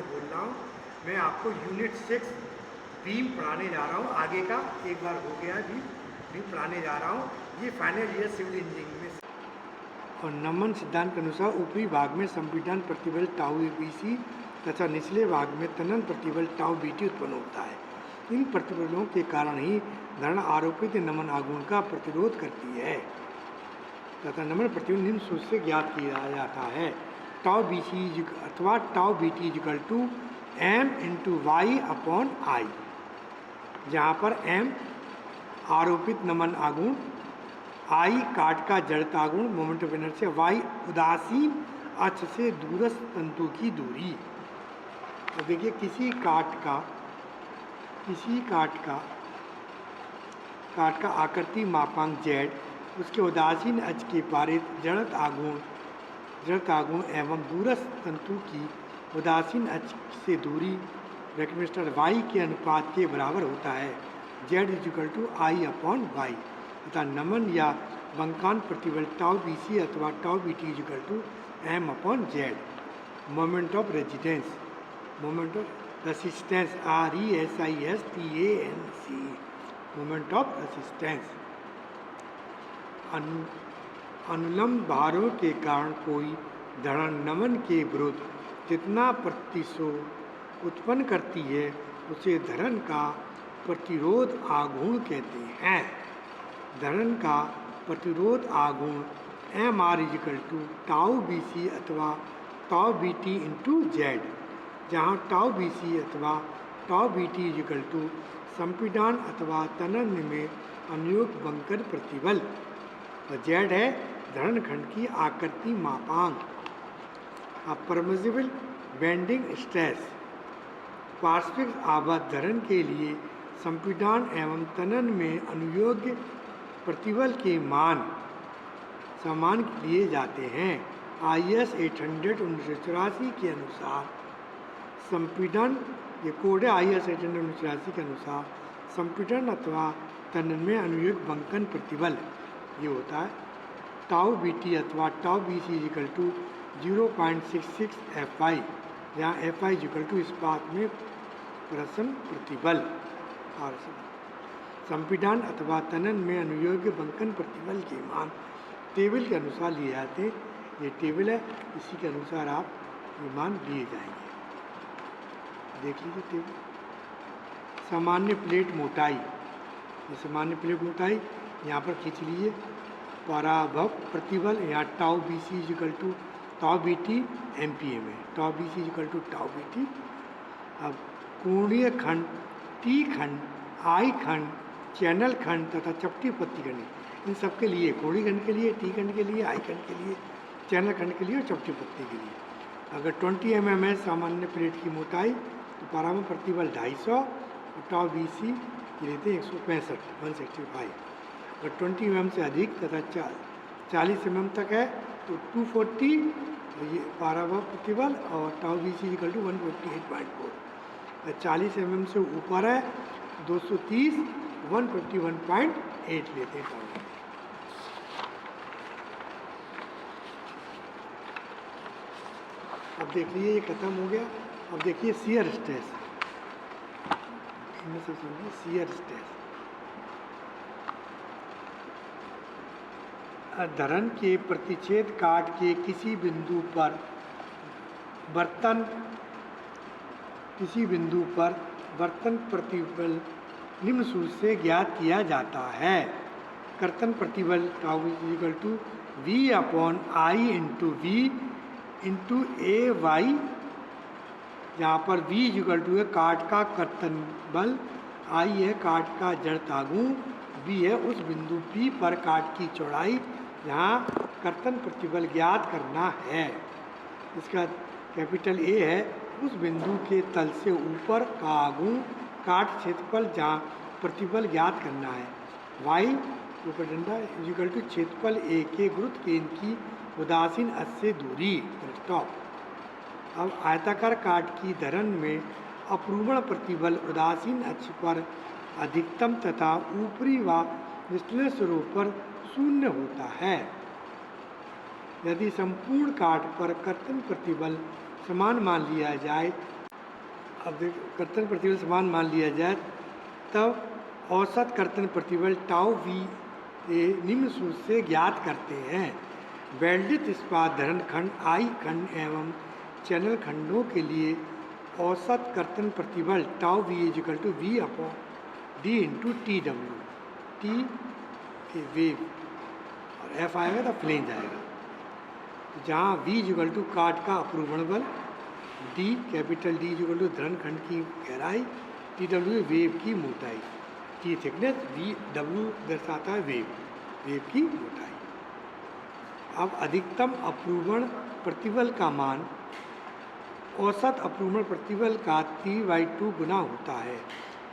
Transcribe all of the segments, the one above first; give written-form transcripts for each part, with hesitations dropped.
बोल रहा हूँ। मैं आपको यूनिट 6 बीम पढ़ाने जा रहा हूँ। आगे का एक बार हो गया बीम पढ़ाने जा रहा हूँ। ये फाइनल ईयर सिविल इंजीनियरिंग में और नमन सिद्धांत के अनुसार ऊपरी भाग में संपीड़न प्रतिबल टाउ बीसी तथा निचले भाग में तनन प्रतिबल टाउ बीटी उत्पन्न होता है। इन प्रतिबलों के कारण ही धरण आरोपित नमन आघूर्ण का प्रतिरोध करती है तथा नमन प्रतिबल निम्न सूत्र से ज्ञात किया जाता है। टाउ बी सी अथवा tau B T is equal to m into y upon I, जहाँ पर एम आरोपित नमन आघूर्ण, आई काट का जड़ता आघूर्ण मोमेंट ऑफ इनर्शिया, वाई उदासीन अक्ष से दूरस्थ तंतु की दूरी। तो देखिए किसी काट का आकृति मापांक z, उसके उदासीन अक्ष के पारित जड़त आघूर्ण एवं दूरस्थ तंतु की उदासीन अक्ष से दूरी ब्रैकेट y के अनुपात के बराबर होता है। z equal to I upon y तथा नमन या बंकान प्रतिबल टाउ बी सी अथवा tau B T is equal to m upon z. Moment of resistance RESISTANC, moment of resistance. अनुलंब भारों के कारण कोई धरण नमन के विरुद्ध जितना प्रतिशोध उत्पन्न करती है उसे धरण का प्रतिरोध आघूर्ण कहते हैं। धरण का प्रतिरोध आघूर्ण M R is equal to tau B C अथवा tau B T into Z, जहाँ टाउ बी सी अथवा tau B T is equal to संपीड़न अथवा तनन में अनुयुक्त बंकन प्रतिबल और जेड है धरण खंड की आकृति मापांक। परमिसिबल बेंडिंग स्ट्रेस, पार्श्विक आबद्ध धरण के लिए संपीड़न एवं तनन में अनुयोग्य प्रतिबल के मान समान लिए जाते हैं। IS 800 1984 के अनुसार संपीड़न, ये कोड है IS 800 1984 के अनुसार संपीड़न अथवा तनन में अनुयोग्य बंकन प्रतिबल ये होता है टाउ बी टी अथवा tau B c equal to 0.66 FI, जहाँ FI इजिकल टू इस्पात में प्रसन प्रतिबल। और संपीड़न अथवा तनन में अनुयोग्य बंकन प्रतिबल के मान टेबल के अनुसार लिए जाते हैं। ये टेबल है, इसी के अनुसार आप ये मान लिए जाएंगे। देख लीजिए टेबल। सामान्य प्लेट मोटाई, ये सामान्य प्लेट मोटाई यहाँ पर खींच लीजिए। पराभव प्रतिबल यहाँ tau B c equal to tau B t MPa में, tau B c equal to tau B t. अब कोणीय खंड, टी खंड, आई खंड, चैनल खंड तथा चपटी पत्ती खंड, इन सब के लिए, कोणीय खंड के लिए, टी खंड के लिए, आई खंड के लिए, चैनल खंड के लिए और चपटी पत्ती के लिए। अगर 20 mm है सामान्य प्लेट की मोटाई तो पराभव प्रतिबल 250 और टाउ बी सी लेते हैं 165। अगर 20 mm से अधिक तथा 40 mm तक है तो 240 ये पराभव प्रतिबल और tau B c equal to 158.4। 40 mm से ऊपर है 230 151.8 लेते हैं टाउ। अब देख लीजिए ये खत्म हो गया। अब देखिए शियर स्ट्रेस, इनमें से समझिए शियर स्ट्रेस। धरण के प्रतिच्छेद काट के किसी बिंदु पर वर्तन प्रतिबल निम्न सूत्र से ज्ञात किया जाता है। कर्तन प्रतिबल tau equal to V upon I into v into a y, जहाँ पर V इक्वल टू है काट का कर्तन बल, I है काट का जड़ता आघूर्ण, B है उस बिंदु P पर काट की चौड़ाई जहाँ कर्तन प्रतिबल ज्ञात करना है। इसका कैपिटल A है उस बिंदु के तल से ऊपर का आघूर्ण काट क्षेत्रफल जहाँ प्रतिबल ज्ञात करना है। Y ऊपर डंडा इक्वल टू क्षेत्रफल A के गुरुत्व केंद्र की उदासीन अक्ष से दूरी। स्टॉप। अब आयताकार काट की धरण में अपरूपण प्रतिबल उदासीन अक्ष पर अधिकतम तथा ऊपरी व निचले सिरों पर शून्य होता है। यदि संपूर्ण काट पर कर्तन प्रतिबल समान मान लिया जाए अब कर्तन प्रतिबल समान मान लिया जाए तब औसत कर्तन प्रतिबल टाउ वी ए निम्न सूत्र से ज्ञात करते हैं। वेल्डित इस्पात धरण खंड आई खंड एवं चैनल खंडों के लिए औसत कर्तन प्रतिबल tau v equal to v upon d into t डब्ल्यू, टी वेव और एफ आएगा तो फ्लेंज आएगा। जहाँ वी इजिकल टू काट का अपरूपण बल, d capital d equal to धरण खंड की गहराई, टी डब्ल्यू वेव की मोटाई, टी थिकनेस, वी डब्ल्यू दर्शाता है वेव की मोटाई। अब अधिकतम अपरूपण प्रतिबल का मान औसत अपरूपण प्रतिबल का 3/2 गुना होता है,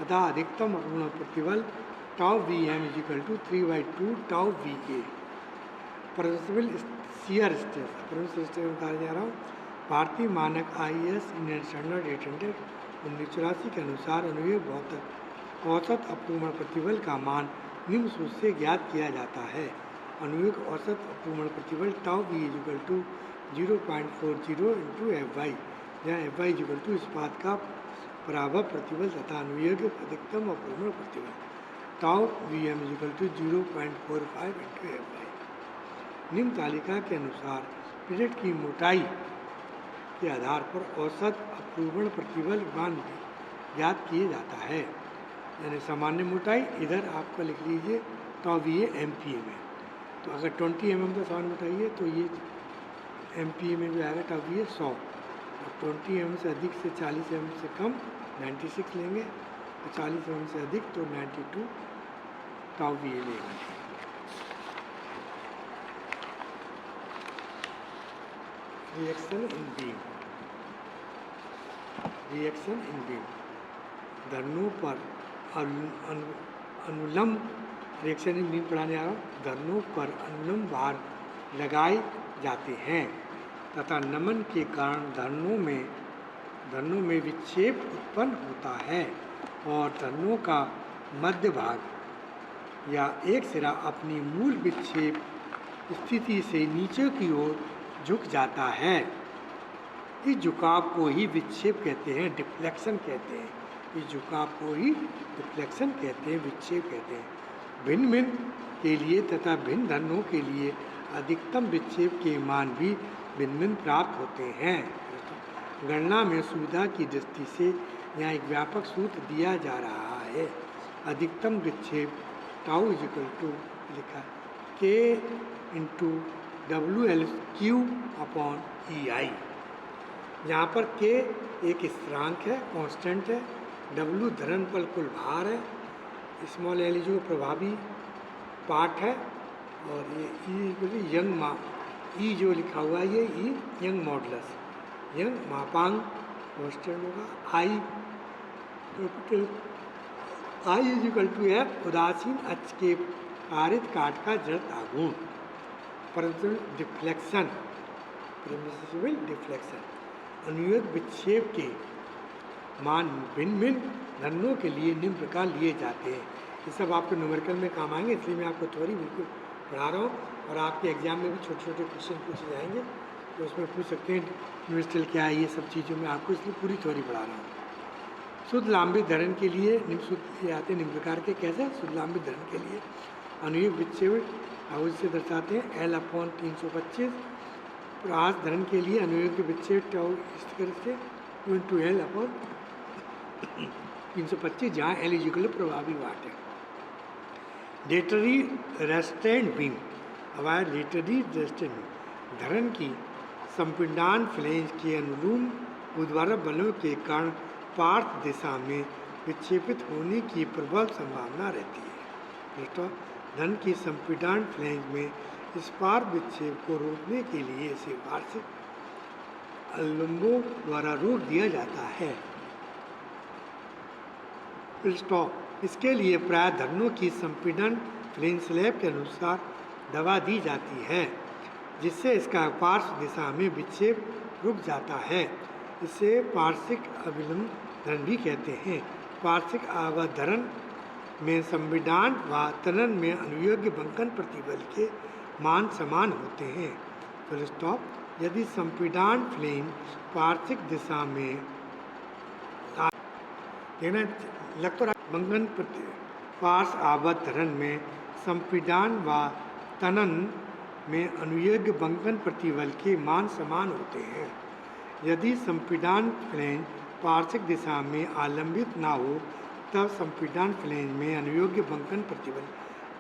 अतः अधिकतम अपरूपण प्रतिबल tau v m equal to 3/2 tau v a. Permissible shear stress, permissible stress बता जा रहा हूँ। भारतीय मानक IS इंडियन स्टैंडर्ड 800 1984 के अनुसार अनुवेग भौतिक औसत अपरूपण प्रतिबल का मान निम्न सूत्र से ज्ञात किया जाता है। अनुवेग औसत अपरूपण प्रतिबल tau v equal to 0.40 into f y, जहाँ एफ वाई इजिकल टू इस्पात का पराभव प्रतिबल तथा अनुवेग अधिकतम अपरूपण प्रतिबल tau v m equal to 0.45 into f y. निम्न तालिका के अनुसार प्लेट की मोटाई के आधार पर औसत अपरूपण प्रतिबल मान ज्ञात किया जाता है। यानी सामान्य मोटाई इधर आपका लिख लीजिए tau v m p a में, तो अगर 20 mm का सामान्य मोटाई है तो ये एम पी ए में जो आएगा टाउ वी 100, और 20 mm से अधिक से 40 mm से कम 96 लेंगे, और 40 mm से अधिक तो 92 टाउ वी लेंगे। Reaction in beam, reaction in beam धरनों पर अनुलंब रिएक्शन इन बीम पढ़ाने आ रहा हूँ। धरनों पर अनुलंब भार लगाए जाते हैं तथा नमन के कारण धरनों में विक्षेप उत्पन्न होता है और धरनों का मध्य भाग या एक सिरा अपनी मूल विक्षेप स्थिति से नीचे की ओर झुक जाता है। इस झुकाव को ही विक्षेप कहते हैं, डिफ्लेक्शन कहते हैं। इस झुकाव को ही डिफ्लेक्शन कहते हैं, विक्षेप कहते हैं। भिन्न भिन्न के लिए तथा भिन्न धरनों के लिए अधिकतम विक्षेप के मान भी भिन्न भिन्न प्राप्त होते हैं। गणना में सुविधा की दृष्टि से यहाँ एक व्यापक सूत्र दिया जा रहा है। अधिकतम विक्षेप टाउ इजिकल टू लिखा के इंटू WL³ अपॉन EI, यहाँ पर के एक स्थिरांक है, कांस्टेंट है, W धरण पर कुल भार है, स्मॉल l जो प्रभावी पार्ट है, और ये यंग जो लिखा हुआ है ये यंग मॉडुलस, यंग मापांक कांस्टेंट होगा। I इजिकल टू F उदासीन अक्ष के पारित काट का जड़त्व आघूर्ण। परमिसिबल डिफ्लेक्शन, परमिसिबल डिफ्लेक्शन अनुवेग विक्षेप के मान भिन्न भिन्न धरनों के लिए निम्न प्रकार लिए जाते हैं। ये सब आपको न्यूमेरिकल में काम आएंगे, इसलिए मैं आपको थ्योरी बिल्कुल पढ़ा रहा हूँ, और आपके एग्जाम में भी छोटे छोटे क्वेश्चन पूछे जाएंगे, तो उसमें पूछ सकते हैं यूनिवर्सल क्या है, ये सब चीज़ों में आपको इसलिए पूरी थ्योरी पढ़ा रहा हूँ। शुद्ध लांबित धरण के लिए निम्न सूत्र ये आते हैं निम्न प्रकार के। कैसे? शुद्ध लांबित धरण के लिए अनुवेग विक्षेप हाउस से दर्शाते हैं L अपॉन 325। प्रहास धरण के लिए अनुवेग के विक्षेप टाउ इस तरह से 2 L अपॉन 325, जहाँ L इजिकल प्रभावी वाट है। लेटरी रेस्ट्रेंट बीम, अब आया लेटरी रेस्ट्रेंट बीम धरण की संपिंडान फ्लेंज के अनुलूम ऊर्ध्वाधर बलों के कारण पार्श्व दिशा में विक्षेपित होने की प्रबल संभावना रहती है। धन की संपीड़न फ्लेंज में इस पार विक्षेप को रोकने के लिए इसे वार्षिक अनुलंबों द्वारा रोक दिया जाता है। स्टॉप इसके लिए प्राय धरनों की संपीड़न फ्लेंज स्लैब के अनुसार दबा दी जाती है, जिससे इसका पार्श्व दिशा में विक्षेप रुक जाता है। इसे पार्श्विक अविलंब धरण भी कहते हैं। पार्श्विक अवधरण में संविधान व तनन में अनुयोग्य बंकन प्रतिबल के मान समान होते हैं। फुल स्टॉप यदि संपीड़न फ्लेंज पार्श्विक दिशा में देखना लग तो रहा बंकन पार्श्व आबद्ध धरण में संपीड़न व तनन में अनुयोग्य बंकन प्रतिबल के मान समान होते हैं। यदि संपीड़न फ्लैंज पार्श्विक दिशा में आलंबित ना हो तब संपीड़न फ्लैंज में अनुयोग्य बंकन प्रतिबल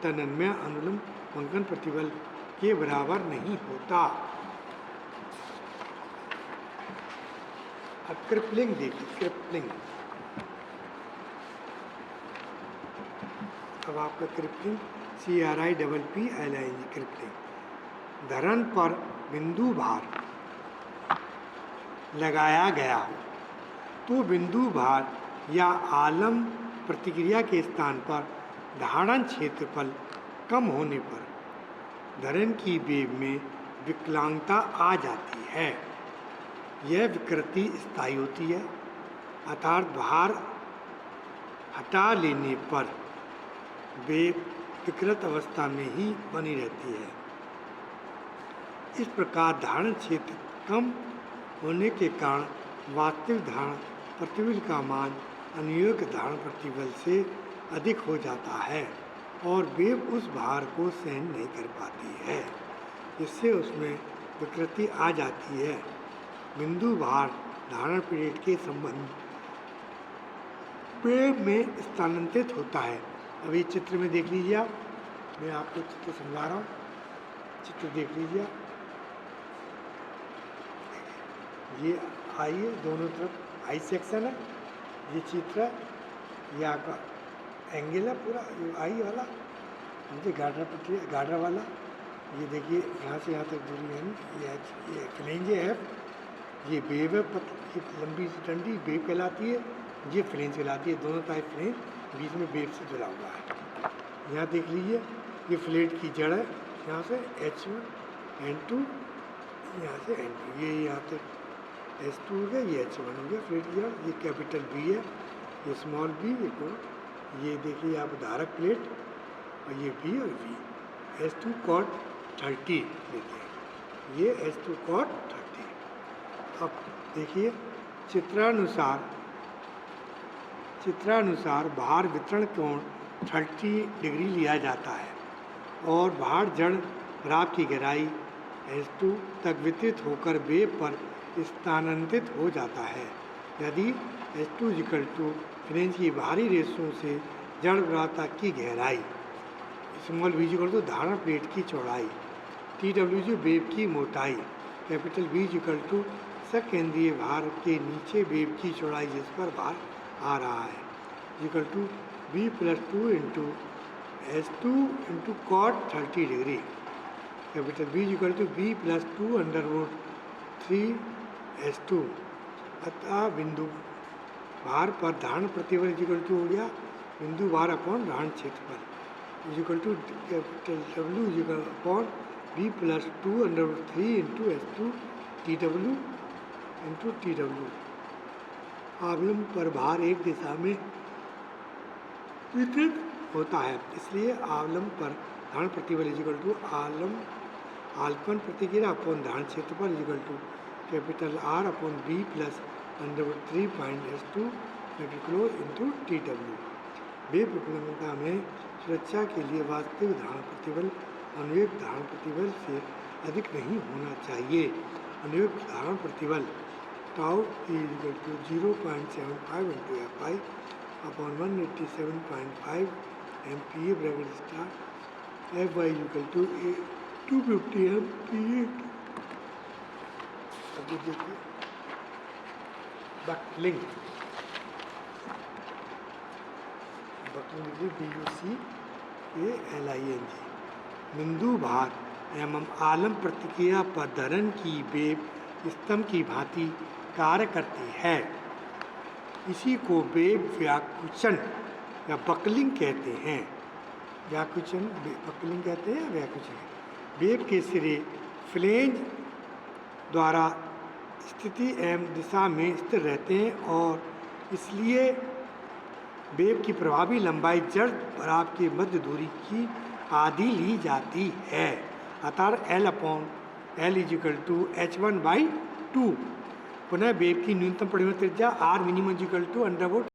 तनन में अनुलंब बंकन प्रतिबल के बराबर नहीं होता। अब क्रिपलिंग देखिए, क्रिपलिंग। अब आपका क्रिपलिंग CRIPPLING क्रिपलिंग। धरण पर बिंदु भार लगाया गया हो तो बिंदु भार या आलम प्रतिक्रिया के स्थान पर धारण क्षेत्रफल कम होने पर धरण की वेव में विकलांगता आ जाती है। यह विकृति स्थायी होती है, अर्थात भार हटा लेने पर वेव विकृत अवस्था में ही बनी रहती है। इस प्रकार धारण क्षेत्र कम होने के कारण वास्तविक धारण प्रतिबल का मान अनुयोग्य धारण प्रतिबल से अधिक हो जाता है और वेव उस भार को सहन नहीं कर पाती है, इससे उसमें विकृति आ जाती है। बिंदु भार धारण पीरियड के संबंध वेव में स्थानांतरित होता है। अभी चित्र में देख लीजिए आप, मैं आपको चित्र समझा रहा हूँ, चित्र देख लीजिए आप। ये आई है, दोनों तरफ आई सेक्शन है, ये चित्र है, ये आपका एंगल है पूरा, ये आई वाला, मुझे गार्डर पट्टी गार्डर वाला, ये देखिए यहाँ से यहाँ तक दूरी है, ये फ्लैंज है, ये वेव है, ये लंबी सी डंडी वेव कहलाती है, ये फ्लैंज कहलाती है। दोनों टाइप फ्लैंज बीच में वेव से जुड़ा हुआ है। यहाँ देख लीजिए, ये फ्लेट की जड़ है, यहाँ से H1 N2, यहाँ से N2, ये यहाँ तक S2 हो गया, ये H1 हो गया प्लेट की जड़। ये कैपिटल B है, ये स्मॉल b, ये देखिए आप धारक प्लेट, और ये B और V। S2 cot 30 देखिए, ये S2 cot 30। अब देखिए चित्रानुसार भार वितरण कोण 30 डिग्री लिया जाता है और भार जड़ राब की गहराई S2 तक वितरित होकर वेव पर स्थानांतरित हो जाता है। यदि H2 फ्लैंज की बाहरी रेशों से जड़ तक की गहराई, स्मॉल v धारण प्लेट की चौड़ाई, TW वेव की मोटाई, कैपिटल B सकेंद्रीय भार के नीचे वेव की चौड़ाई जिस पर भार आ रहा है, B+2 into S2 into cot 30 degree, capital B+2/3 S2। अतः बिंदु भार पर धारण प्रतिबल हो गया बिंदु भार अपॉन धारण क्षेत्रफल capital W upon B+2/3 into S2 TW। आलम पर भार एक दिशा में वितरित होता है, इसलिए आलम पर धारण प्रतिबल आलपन प्रतिक्रिया अपॉन धारण क्षेत्रफल capital R upon B+√3 S2 into TW। Wave विकलांगता में सुरक्षा के लिए वास्तविक धारण प्रतिबल अनुयोग्य धारण प्रतिबल से अधिक नहीं होना चाहिए। अनुयोग्य धारण प्रतिबल tau 0.75 into FI upon 187.5 MPa bracket star FY 250 MPa। अभी देखिए बकलिंग BUCALING। बिंदु भार एवं आलम प्रतिक्रिया पर धरण की वेव स्तंभ की भांति कार्य करती है। इसी को वेव व्याकुचन या बकलिंग कहते हैं। व्याकुचन बकलिंग कहते हैं, व्याकुचन। वेव के सिरे फ्लैंज द्वारा स्थिति एवं दिशा में स्थिर रहते हैं और इसलिए वेव की प्रभावी लंबाई जड़ भराव के मध्य दूरी की आधी ली जाती है, अतः L H1/2। पुनः वेव की न्यूनतम परिमित त्रिज्या R min √2